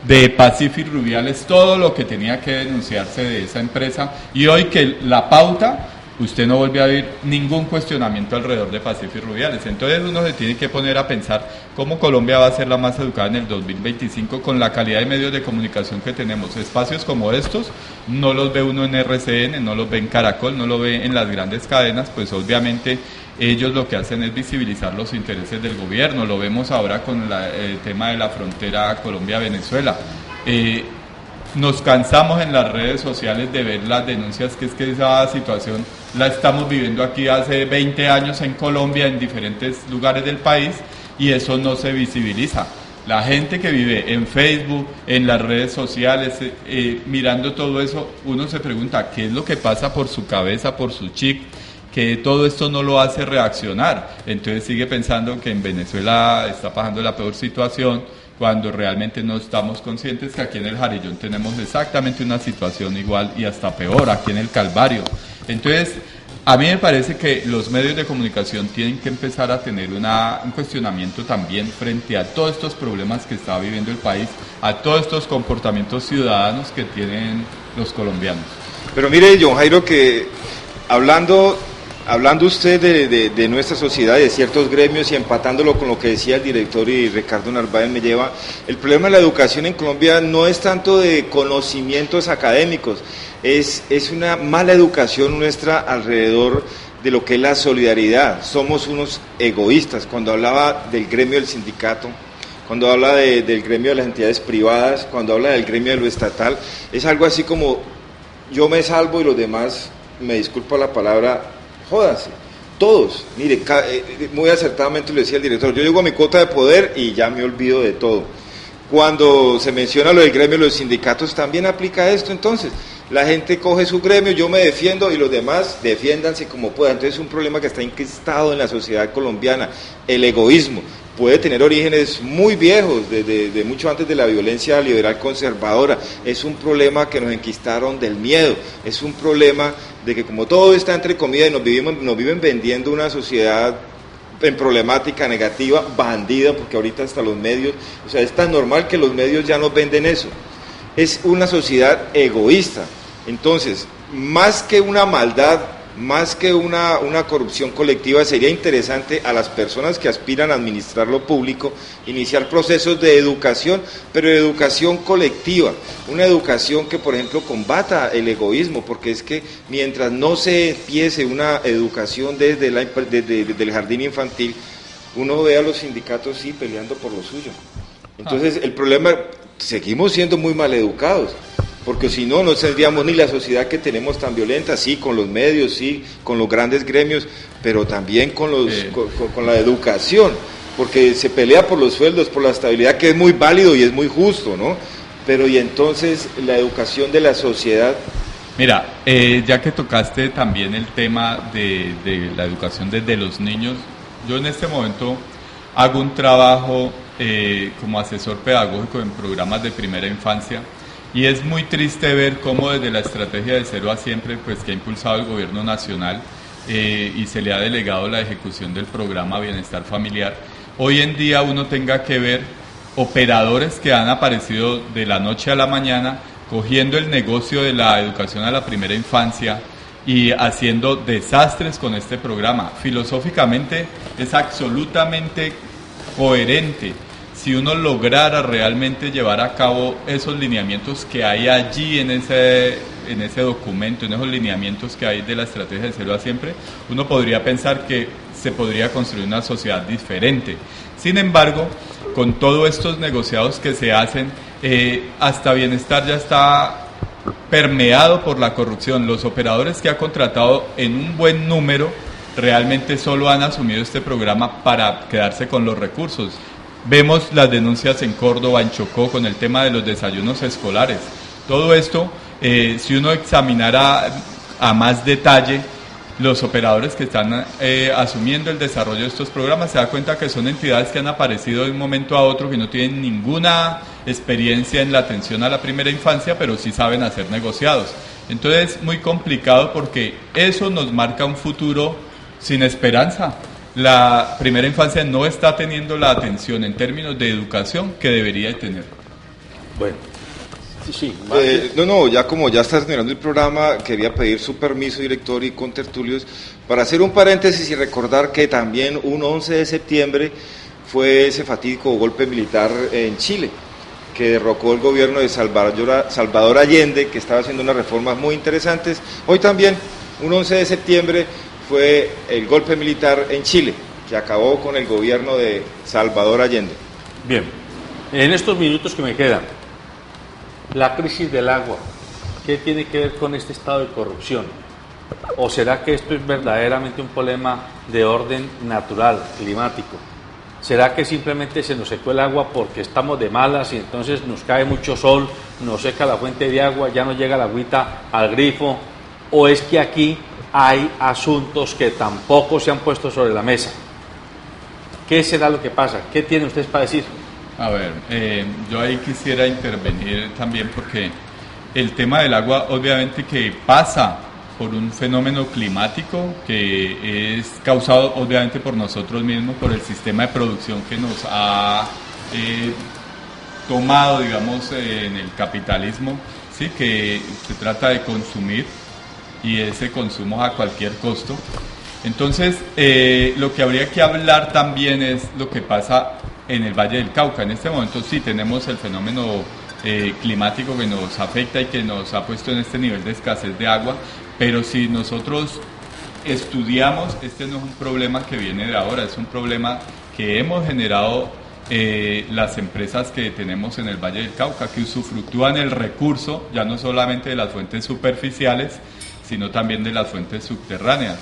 de Pacific Rubiales, todo lo que tenía que denunciarse de esa empresa, y hoy que la pauta usted no vuelve a oír ningún cuestionamiento alrededor de Pacífico y Rubiales. Entonces uno se tiene que poner a pensar cómo Colombia va a ser la más educada en el 2025 con la calidad de medios de comunicación que tenemos. Espacios como estos no los ve uno en RCN, no los ve en Caracol, no lo ve en las grandes cadenas, pues obviamente ellos lo que hacen es visibilizar los intereses del gobierno. Lo vemos ahora con el tema de la frontera Colombia-Venezuela. Nos cansamos en las redes sociales de ver las denuncias, que es que esa situación la estamos viviendo aquí hace 20 años en Colombia, en diferentes lugares del país, y eso no se visibiliza. La gente que vive en Facebook, en las redes sociales, mirando todo eso, uno se pregunta qué es lo que pasa por su cabeza, por su chip, que todo esto no lo hace reaccionar. Entonces sigue pensando que en Venezuela está pasando la peor situación, cuando realmente no estamos conscientes que aquí en el Jarillón tenemos exactamente una situación igual y hasta peor, aquí en el Calvario. Entonces, a mí me parece que los medios de comunicación tienen que empezar a tener un cuestionamiento también frente a todos estos problemas que está viviendo el país, a todos estos comportamientos ciudadanos que tienen los colombianos. Pero mire, John Jairo, que hablando usted de nuestra sociedad, de ciertos gremios y empatándolo con lo que decía el director y Ricardo Narváez me lleva, el problema de la educación en Colombia no es tanto de conocimientos académicos, es una mala educación nuestra alrededor de lo que es la solidaridad. Somos unos egoístas. Cuando hablaba del gremio del sindicato, cuando habla del gremio de las entidades privadas, cuando habla del gremio de lo estatal, es algo así como yo me salvo y los demás, me disculpa la palabra, jódanse, todos. Mire, muy acertadamente lo decía el director, yo llego a mi cuota de poder y ya me olvido de todo. Cuando se menciona lo del gremio de los sindicatos, también aplica esto. Entonces, la gente coge su gremio, yo me defiendo y los demás defiéndanse como puedan. Entonces es un problema que está enquistado en la sociedad colombiana, el egoísmo. Puede tener orígenes muy viejos, de mucho antes de la violencia liberal conservadora. Es un problema que nos enquistaron del miedo, es un problema de que como todo está entre comillas y nos viven vendiendo una sociedad en problemática negativa, bandida, porque ahorita hasta los medios, o sea, es tan normal que los medios ya nos venden eso. Es una sociedad egoísta. Entonces, más que una maldad, más que una corrupción colectiva, sería interesante a las personas que aspiran a administrar lo público iniciar procesos de educación, pero de educación colectiva, una educación que, por ejemplo, combata el egoísmo, porque es que mientras no se empiece una educación desde el jardín infantil, uno ve a los sindicatos sí peleando por lo suyo. Entonces, el problema, seguimos siendo muy mal educados, porque si no, no tendríamos ni la sociedad que tenemos tan violenta, sí, con los medios, sí, con los grandes gremios, pero también con la educación, porque se pelea por los sueldos, por la estabilidad, que es muy válido y es muy justo, ¿no? Pero y entonces la educación de la sociedad. Mira, ya que tocaste también el tema de la educación desde los niños, yo en este momento hago un trabajo como asesor pedagógico en programas de primera infancia. Y es muy triste ver cómo desde la estrategia de Cero a Siempre, pues que ha impulsado el gobierno nacional y se le ha delegado la ejecución del programa Bienestar Familiar, hoy en día uno tenga que ver operadores que han aparecido de la noche a la mañana cogiendo el negocio de la educación a la primera infancia y haciendo desastres con este programa. Filosóficamente es absolutamente coherente. Si uno lograra realmente llevar a cabo esos lineamientos que hay allí en ese documento, en esos lineamientos que hay de la estrategia de Cero a Siempre, uno podría pensar que se podría construir una sociedad diferente. Sin embargo, con todos estos negociados que se hacen, hasta Bienestar ya está permeado por la corrupción. Los operadores que ha contratado en un buen número realmente solo han asumido este programa para quedarse con los recursos. Vemos las denuncias en Córdoba, en Chocó, con el tema de los desayunos escolares. Todo esto, si uno examinara a más detalle los operadores que están asumiendo el desarrollo de estos programas, se da cuenta que son entidades que han aparecido de un momento a otro, que no tienen ninguna experiencia en la atención a la primera infancia, pero sí saben hacer negociados. Entonces es muy complicado porque eso nos marca un futuro sin esperanza. La primera infancia no está teniendo la atención en términos de educación que debería tener. Bueno, Sí, ya como ya está terminando el programa, quería pedir su permiso, director y contertulios, para hacer un paréntesis y recordar que también un 11 de septiembre fue ese fatídico golpe militar en Chile, que derrocó el gobierno de Salvador Allende, que estaba haciendo unas reformas muy interesantes. Hoy también, un 11 de septiembre, fue el golpe militar en Chile, que acabó con el gobierno de Salvador Allende. Bien, en estos minutos que me quedan, la crisis del agua, ¿qué tiene que ver con este estado de corrupción? ¿O será que esto es verdaderamente un problema de orden natural, climático? ¿Será que simplemente se nos secó el agua porque estamos de malas y entonces nos cae mucho sol, nos seca la fuente de agua, ya no llega la agüita al grifo? ¿O es que aquí hay asuntos que tampoco se han puesto sobre la mesa? ¿Qué será lo que pasa? ¿Qué tienen ustedes para decir? A ver, yo ahí quisiera intervenir también porque el tema del agua obviamente que pasa por un fenómeno climático que es causado obviamente por nosotros mismos, por el sistema de producción que nos ha tomado, digamos, en el capitalismo, ¿sí? Que se trata de consumir y ese consumo a cualquier costo. Entonces, lo que habría que hablar también es lo que pasa en el Valle del Cauca. En este momento sí tenemos el fenómeno climático que nos afecta y que nos ha puesto en este nivel de escasez de agua, pero si nosotros estudiamos, este no es un problema que viene de ahora, es un problema que hemos generado las empresas que tenemos en el Valle del Cauca, que usufructúan el recurso, ya no solamente de las fuentes superficiales, sino también de las fuentes subterráneas.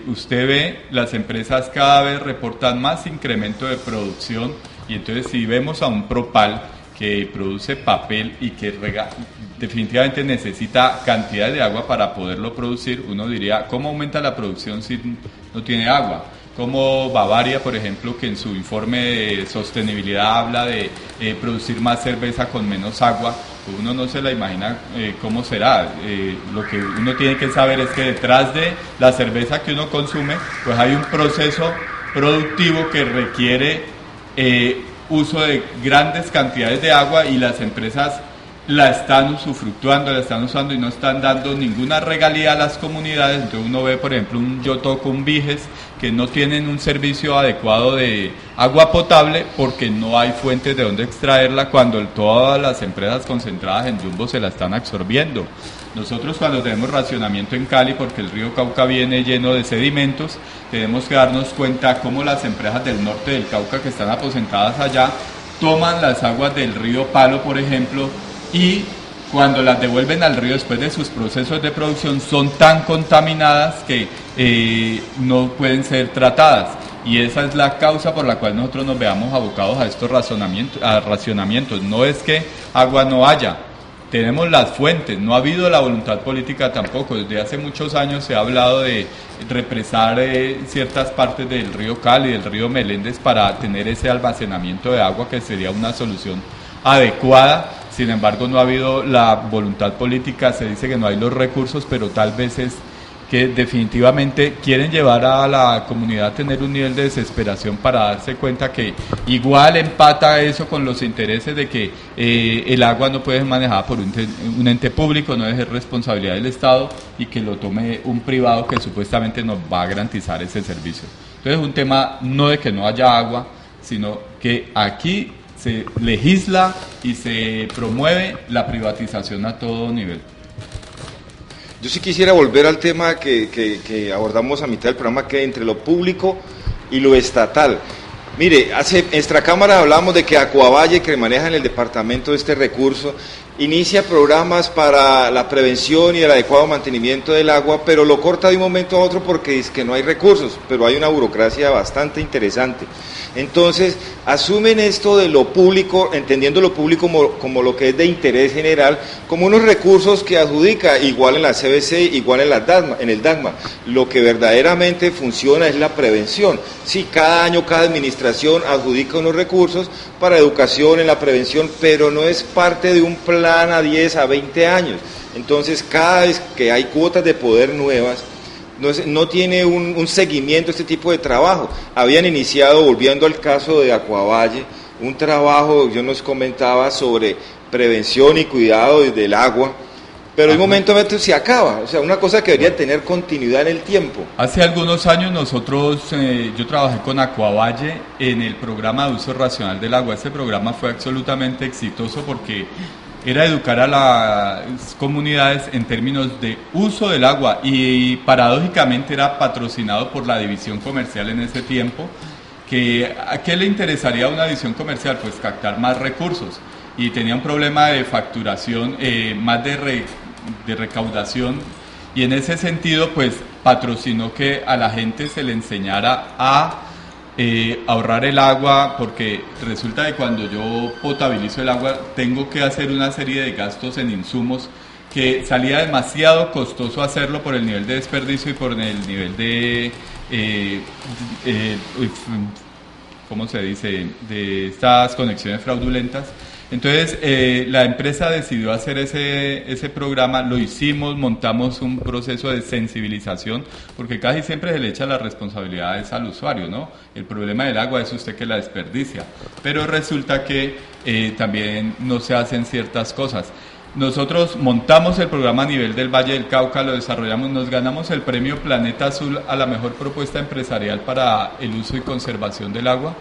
Usted ve, las empresas cada vez reportan más incremento de producción y entonces si vemos a un Propal que produce papel y que definitivamente necesita cantidad de agua para poderlo producir, uno diría, ¿cómo aumenta la producción si no tiene agua? Como Bavaria, por ejemplo, que en su informe de sostenibilidad habla de producir más cerveza con menos agua, pues uno no se la imagina cómo será. Lo que uno tiene que saber es que detrás de la cerveza que uno consume, pues hay un proceso productivo que requiere uso de grandes cantidades de agua y las empresas la están usufructuando, la están usando y no están dando ninguna regalía a las comunidades. Entonces uno ve, por ejemplo, un Yotoco, un Viges, que no tienen un servicio adecuado de agua potable porque no hay fuentes de donde extraerla cuando todas las empresas concentradas en Jumbo se la están absorbiendo. Nosotros cuando tenemos racionamiento en Cali, porque el río Cauca viene lleno de sedimentos, tenemos que darnos cuenta cómo las empresas del norte del Cauca que están aposentadas allá toman las aguas del río Palo, por ejemplo, y cuando las devuelven al río después de sus procesos de producción son tan contaminadas que no pueden ser tratadas. Y esa es la causa por la cual nosotros nos veamos abocados a estos racionamientos. No es que agua no haya, tenemos las fuentes, no ha habido la voluntad política tampoco. Desde hace muchos años se ha hablado de represar ciertas partes del río Cali, del río Meléndez, para tener ese almacenamiento de agua que sería una solución adecuada. Sin embargo, no ha habido la voluntad política, se dice que no hay los recursos, pero tal vez es que definitivamente quieren llevar a la comunidad a tener un nivel de desesperación para darse cuenta que igual empata eso con los intereses de que el agua no puede ser manejada por un ente público, no es responsabilidad del Estado y que lo tome un privado que supuestamente nos va a garantizar ese servicio. Entonces es un tema no de que no haya agua, sino que aquí se legisla y se promueve la privatización a todo nivel. Yo sí quisiera volver al tema que abordamos a mitad del programa, que entre lo público y lo estatal. Mire, en nuestra Cámara hablamos de que Acuavalle, que maneja en el departamento este recurso, inicia programas para la prevención y el adecuado mantenimiento del agua, pero lo corta de un momento a otro porque dice que no hay recursos, pero hay una burocracia bastante interesante. Entonces, asumen esto de lo público, entendiendo lo público como lo que es de interés general, como unos recursos que adjudica, igual en la CBC, igual en el DAGMA. Lo que verdaderamente funciona es la prevención. Sí, cada año, cada administración adjudica unos recursos para educación en la prevención, pero no es parte de un plan a 10, a 20 años. Entonces, cada vez que hay cuotas de poder nuevas, no tiene un seguimiento este tipo de trabajo. Habían iniciado, volviendo al caso de Acuavalle, un trabajo, yo nos comentaba, sobre prevención y cuidado del agua, pero en un momento se acaba, o sea, una cosa que debería tener continuidad en el tiempo. Hace algunos años yo trabajé con Acuavalle en el programa de uso racional del agua. Este programa fue absolutamente exitoso porque era educar a las comunidades en términos de uso del agua y paradójicamente era patrocinado por la división comercial en ese tiempo. ¿A qué le interesaría a una división comercial? Pues captar más recursos, y tenía un problema de facturación, más de recaudación, y en ese sentido pues patrocinó que a la gente se le enseñara a ahorrar el agua, porque resulta que cuando yo potabilizo el agua tengo que hacer una serie de gastos en insumos que salía demasiado costoso hacerlo por el nivel de desperdicio y por el nivel de ¿cómo se dice?, de estas conexiones fraudulentas. Entonces la empresa decidió hacer ese programa, lo hicimos, montamos un proceso de sensibilización, porque casi siempre se le echa las responsabilidades al usuario, ¿no? El problema del agua es usted que la desperdicia, pero resulta que también no se hacen ciertas cosas. Nosotros montamos el programa a nivel del Valle del Cauca, lo desarrollamos, nos ganamos el premio Planeta Azul a la mejor propuesta empresarial para el uso y conservación del agua,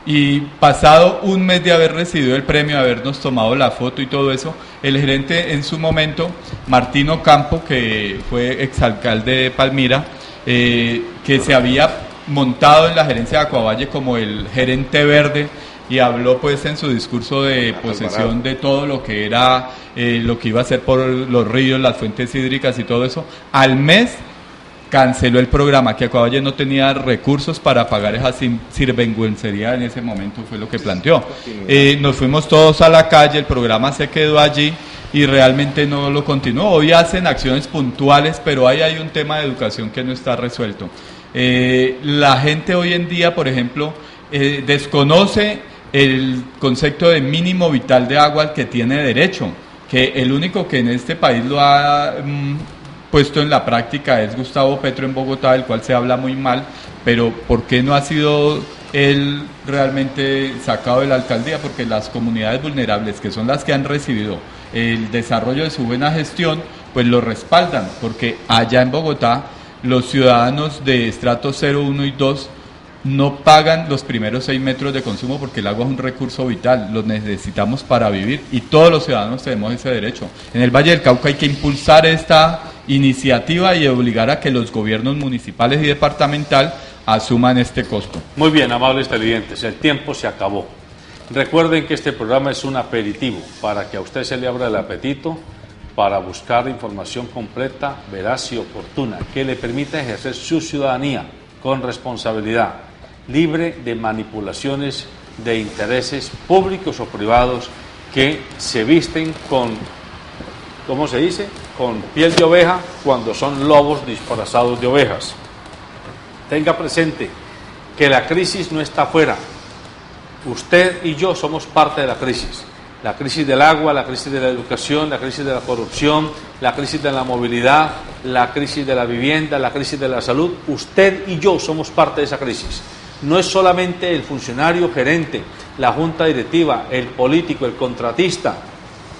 y pasado un mes de haber recibido el premio, habernos tomado la foto y todo eso, el gerente en su momento, Martín Ocampo, que fue exalcalde de Palmira, que se había montado en la gerencia de Acuavalle como el gerente verde, y habló pues en su discurso de posesión de todo lo que era lo que iba a hacer por los ríos, las fuentes hídricas y todo eso. Al mes canceló el programa, que Acuavalle no tenía recursos para pagar esa sirvenguencería en ese momento, fue lo que planteó. Nos fuimos todos a la calle, el programa se quedó allí y realmente no lo continuó. Hoy hacen acciones puntuales, pero ahí hay un tema de educación que no está resuelto. La gente hoy en día, por ejemplo, desconoce el concepto de mínimo vital de agua al que tiene derecho, que el único que en este país lo ha puesto en la práctica es Gustavo Petro en Bogotá, del cual se habla muy mal, pero ¿por qué no ha sido él realmente sacado de la alcaldía? Porque las comunidades vulnerables, que son las que han recibido el desarrollo de su buena gestión, pues lo respaldan, porque allá en Bogotá los ciudadanos de estrato 0, 1 y 2 no pagan los primeros 6 metros de consumo, porque el agua es un recurso vital, lo necesitamos para vivir y todos los ciudadanos tenemos ese derecho. En el Valle del Cauca hay que impulsar esta iniciativa y obligar a que los gobiernos municipales y departamental asuman este costo. Muy bien, amables televidentes, el tiempo se acabó. Recuerden que este programa es un aperitivo para que a usted se le abra el apetito para buscar información completa, veraz y oportuna que le permita ejercer su ciudadanía con responsabilidad, libre de manipulaciones de intereses públicos o privados que se visten con, ¿cómo se dice?, con piel de oveja cuando son lobos disfrazados de ovejas. Tenga presente que la crisis no está afuera. Usted y yo somos parte de la crisis. La crisis del agua, la crisis de la educación, la crisis de la corrupción, la crisis de la movilidad, la crisis de la vivienda, la crisis de la salud. Usted y yo somos parte de esa crisis. No es solamente el funcionario gerente, la junta directiva, el político, el contratista,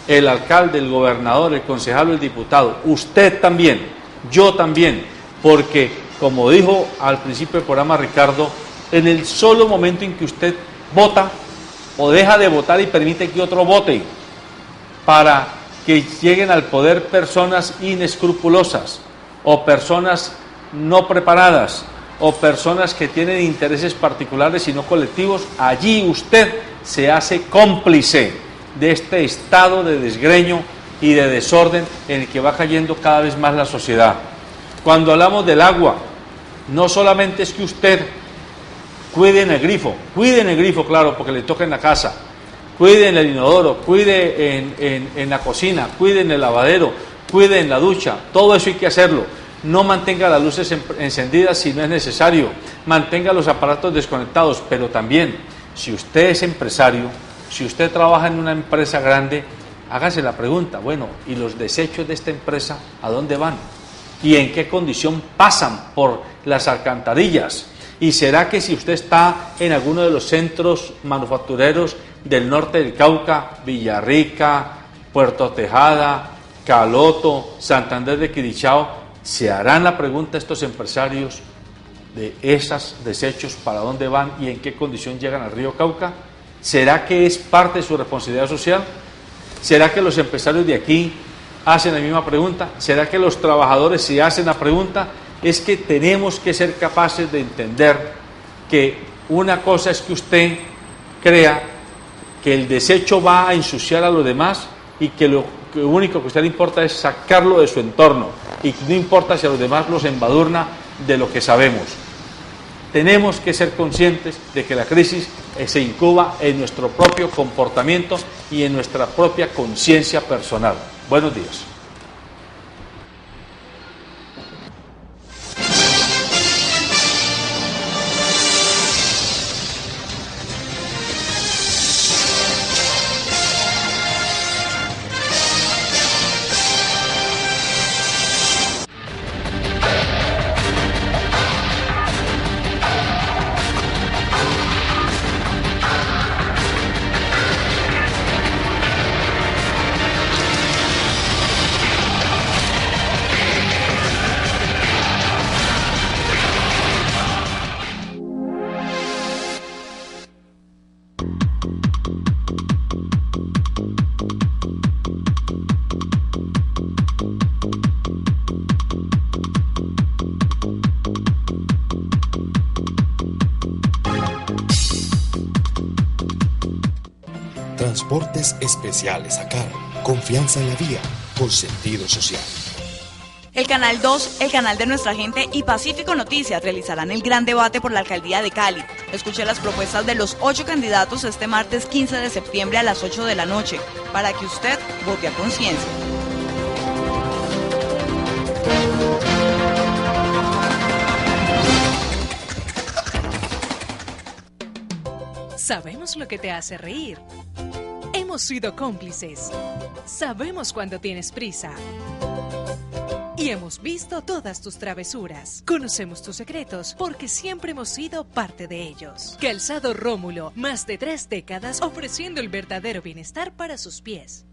el alcalde, el gobernador, el concejal o el diputado. Usted también, yo también, porque como dijo al principio del programa Ricardo, en el solo momento en que usted vota o deja de votar y permite que otro vote para que lleguen al poder personas inescrupulosas o personas no preparadas o personas que tienen intereses particulares y no colectivos, allí usted se hace cómplice de este estado de desgreño y de desorden en el que va cayendo cada vez más la sociedad. Cuando hablamos del agua, no solamente es que usted cuide en el grifo, claro, porque le toca en la casa, cuide en el inodoro, cuide en la cocina, cuide en el lavadero, cuide en la ducha, todo eso hay que hacerlo. No mantenga las luces encendidas si no es necesario, mantenga los aparatos desconectados, pero también, si usted es empresario, si usted trabaja en una empresa grande, hágase la pregunta, bueno, ¿y los desechos de esta empresa a dónde van? ¿Y en qué condición pasan por las alcantarillas? ¿Y será que si usted está en alguno de los centros manufactureros del norte del Cauca, Villarrica, Puerto Tejada, Caloto, Santander de Quirichao, ¿se harán la pregunta a estos empresarios de esos desechos para dónde van y en qué condición llegan al río Cauca? ¿Será que es parte de su responsabilidad social? ¿Será que los empresarios de aquí hacen la misma pregunta? ¿Será que los trabajadores se hacen la pregunta? Es que tenemos que ser capaces de entender que una cosa es que usted crea que el desecho va a ensuciar a los demás y que lo único que a usted le importa es sacarlo de su entorno y que no importa si a los demás los embadurna de lo que sabemos. Tenemos que ser conscientes de que la crisis se incuba en nuestro propio comportamiento y en nuestra propia conciencia personal. Buenos días. Transportes especiales a cargo. Confianza en la vía, con sentido social. El Canal 2, el canal de nuestra gente y Pacífico Noticias realizarán el gran debate por la alcaldía de Cali. Escuche las propuestas de los 8 candidatos este martes 15 de septiembre a las 8 de la noche, para que usted vote a conciencia. Sabemos lo que te hace reír. Hemos sido cómplices. Sabemos cuando tienes prisa. Y hemos visto todas tus travesuras. Conocemos tus secretos porque siempre hemos sido parte de ellos. Calzado Rómulo, más de 3 décadas ofreciendo el verdadero bienestar para sus pies.